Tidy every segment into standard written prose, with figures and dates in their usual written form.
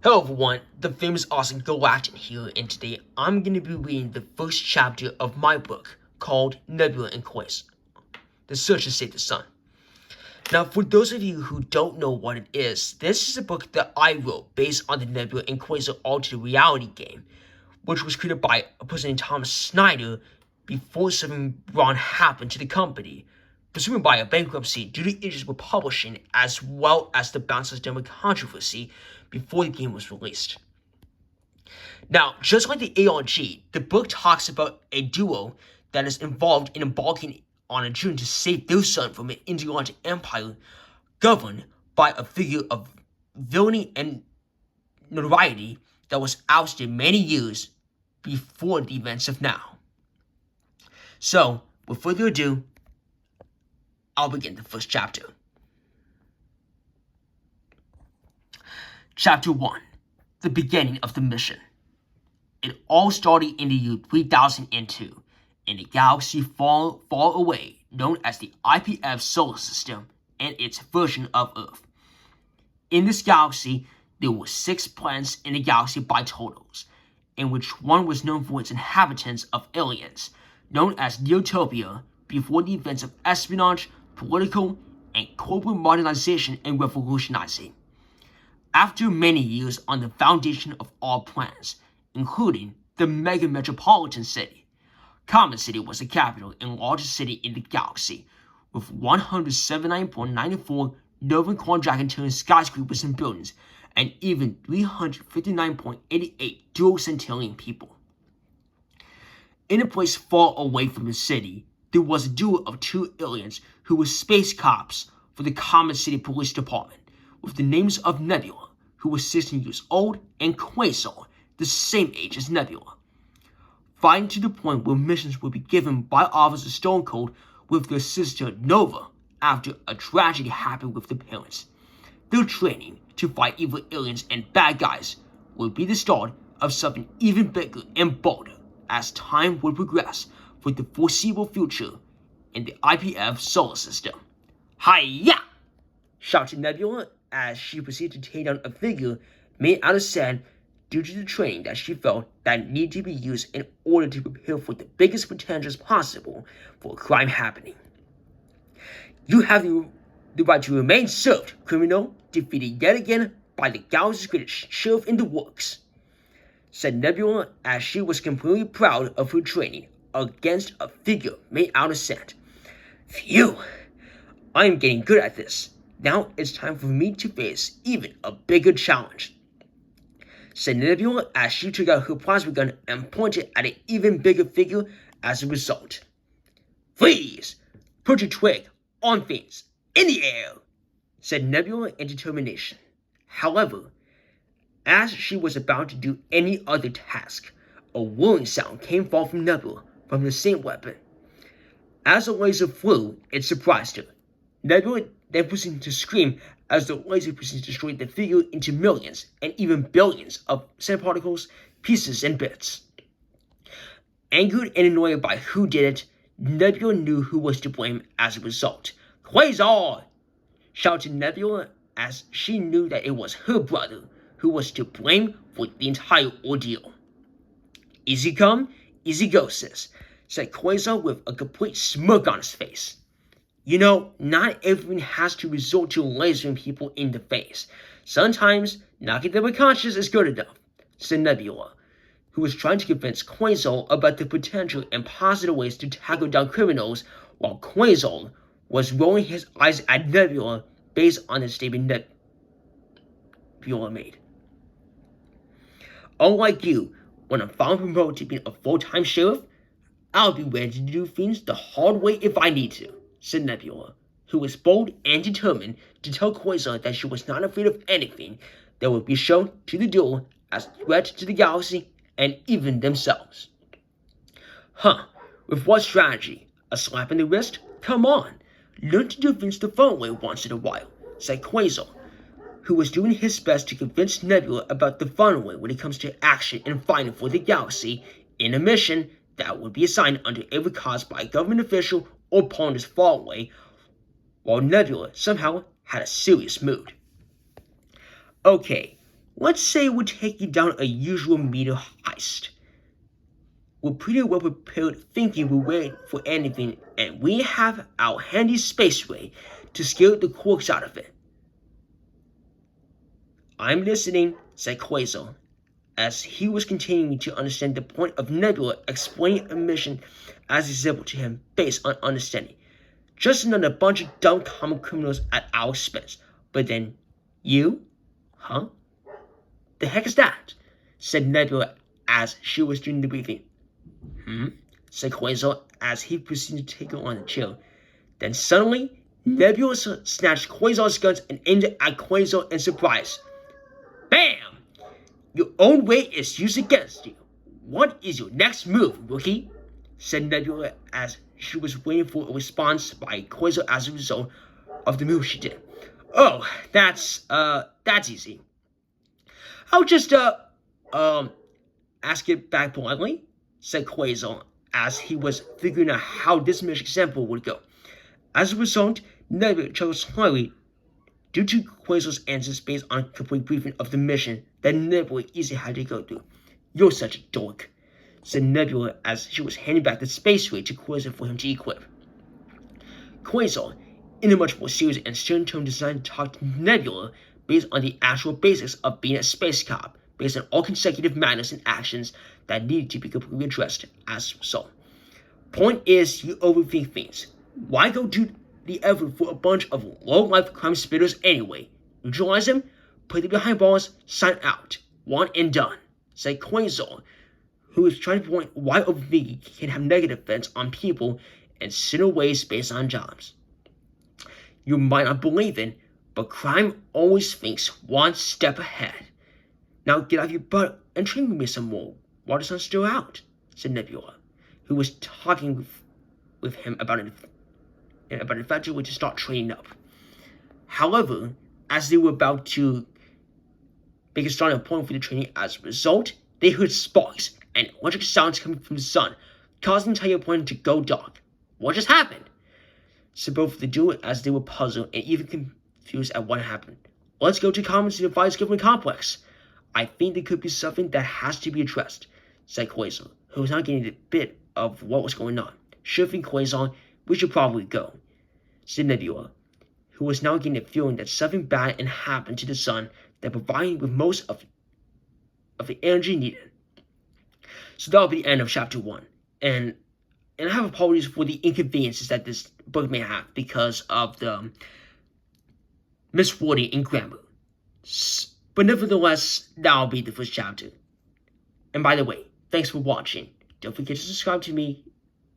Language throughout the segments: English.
Hello everyone, the famous awesome Galactic here, and today I'm going to be reading the first chapter of my book called Nebula and Quasar, The Search to Save the Sun. Now, for those of you who don't know what it is, this is a book that I wrote based on the Nebula and Quasar Altered Reality game, which was created by a person named Thomas Snyder before something wrong happened to the company, presumably by a bankruptcy due to issues with publishing, as well as the Bouncer's Demo controversy before the game was released. Now, just like the ARG, the book talks about a duo that is involved in embarking on a journey to save their son from an intergalactic empire governed by a figure of villainy and notoriety that was ousted many years before the events of now. So, with further ado, I'll begin the first chapter. Chapter 1. The beginning of the mission. It all started in the year 3002, in a galaxy far, far away known as the IPF solar system and its version of Earth. In this galaxy, there were 6 planets in the galaxy by totals, in which one was known for its inhabitants of aliens, known as Neotopia, before the events of espionage, political, and corporate modernization and revolutionizing. After many years on the foundation of all planets, including the mega metropolitan city, Comet City was the capital and largest city in the galaxy, with 179.94 Nova quadrant skyscrapers and buildings, and even 359.88 dual-centillion people. In a place far away from the city, there was a duo of 2 aliens who were space cops for the Comet City Police Department, with the names of Nebula, who was 16 years old, and Quasar, the same age as Nebula. Fighting to the point where missions would be given by Officer Stone Cold with their sister Nova after a tragedy happened with the parents. Their training to fight evil aliens and bad guys would be the start of something even bigger and bolder as time would progress for the foreseeable future in the IPF solar system. Hi-ya! Shouted Nebula as she proceeded to take down a figure made out of sand due to the training that she felt that needed to be used in order to prepare for the biggest potentials possible for a crime happening. You have the right to remain served, criminal, defeated yet again by the galaxy's greatest sheriff in the works, said Nebula as she was completely proud of her training against a figure made out of sand. Phew! I am getting good at this. Now it's time for me to face even a bigger challenge, said Nebula as she took out her plasma gun and pointed at an even bigger figure as a result. Freeze! Put your twig on things in the air, said Nebula in determination. However, as she was about to do any other task, a whirring sound came from Nebula from the same weapon. As the laser flew, it surprised her. Nebula then proceeded to scream as the laser proceeded to destroy the figure into millions and even billions of sand particles, pieces, and bits. Angered and annoyed by who did it, Nebula knew who was to blame as a result. Quasar! Shouted Nebula as she knew that it was her brother who was to blame for the entire ordeal. Easy come, easy go, sis, said Quasar with a complete smirk on his face. You know, not everyone has to resort to lasering people in the face. Sometimes, knocking them unconscious is good enough, said Nebula, who was trying to convince Quasar about the potential and positive ways to tackle down criminals, while Quasar was rolling his eyes at Nebula based on the statement Nebula made. Unlike you, when I'm finally promoted to being a full-time sheriff, I'll be ready to do things the hard way if I need to, said Nebula, who was bold and determined to tell Quasar that she was not afraid of anything that would be shown to the duo as a threat to the galaxy and even themselves. With what strategy? A slap in the wrist? Come on, learn to do things the fun way once in a while, said Quasar, who was doing his best to convince Nebula about the fun way when it comes to action and fighting for the galaxy in a mission that would be assigned under every cause by a government official or ponders far away, while Nebula somehow had a serious mood. Okay, Let's say we're taking down a usual meter heist. We're pretty well prepared, thinking we're ready for anything, and we have our handy space ray to scare the corks out of it. I'm listening, said Quasar, as he was continuing to understand the point of Nebula explaining a mission as example to him based on understanding. Just another bunch of dumb common criminals at our expense. But then, you? Huh? The heck is that? Said Nebula as she was doing the briefing. Said Quasar as he proceeded to take her on the chair. Then suddenly, Nebula snatched Quasar's guns and aimed it at Quasar in surprise. Bam! Your own weight is used against you. What is your next move, rookie? Said Nebula as she was waiting for a response by Quasar as a result of the move she did. Oh, that's easy. I'll just, ask it back politely, said Quasar as he was figuring out how this mission example would go. As a result, Nebula chuckled slightly due to Quasar's answers based on a complete briefing of the mission that Nebula easily had to go through. You're such a dork, said Nebula as she was handing back the space ray to Quasar for him to equip. Quasar, in a much more serious and stern tone, decided to talk to Nebula based on the actual basics of being a space cop, based on all consecutive matters and actions that needed to be completely addressed as a result. Point is, you overthink things. Why go do the effort for a bunch of low-life crime spitters anyway? Neutralize them, put them behind bars, sign out. One and done, said Quasar, who was trying to point why overthinking can have negative effects on people in similar ways based on jobs. You might not believe it, but crime always thinks one step ahead. Now get out your butt and train with me some more while the sun's still out, said Nebula, who was talking with him about an effective way to start training up. However, as they were about to make a starting point for the training as a result, they heard sparks and electric sounds coming from the sun, causing the entire plane to go dark. What just happened? So both of the duo, as they were puzzled and even confused at what happened. Let's go to comments to the Vice Government Complex. I think there could be something that has to be addressed, said Quasar, who was not getting a bit of what was going on. Shoving Quasar, we should probably go, said Nebula, who was now getting a feeling that something bad had happened to the sun that provided with most of the energy needed. So that'll be the end of chapter 1. And I have apologies for the inconveniences that this book may have because of the miswording in grammar. But nevertheless, that'll be the first chapter. And by the way, thanks for watching. Don't forget to subscribe to me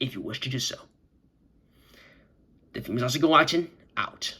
if you wish to do so. The Famous Galactic out.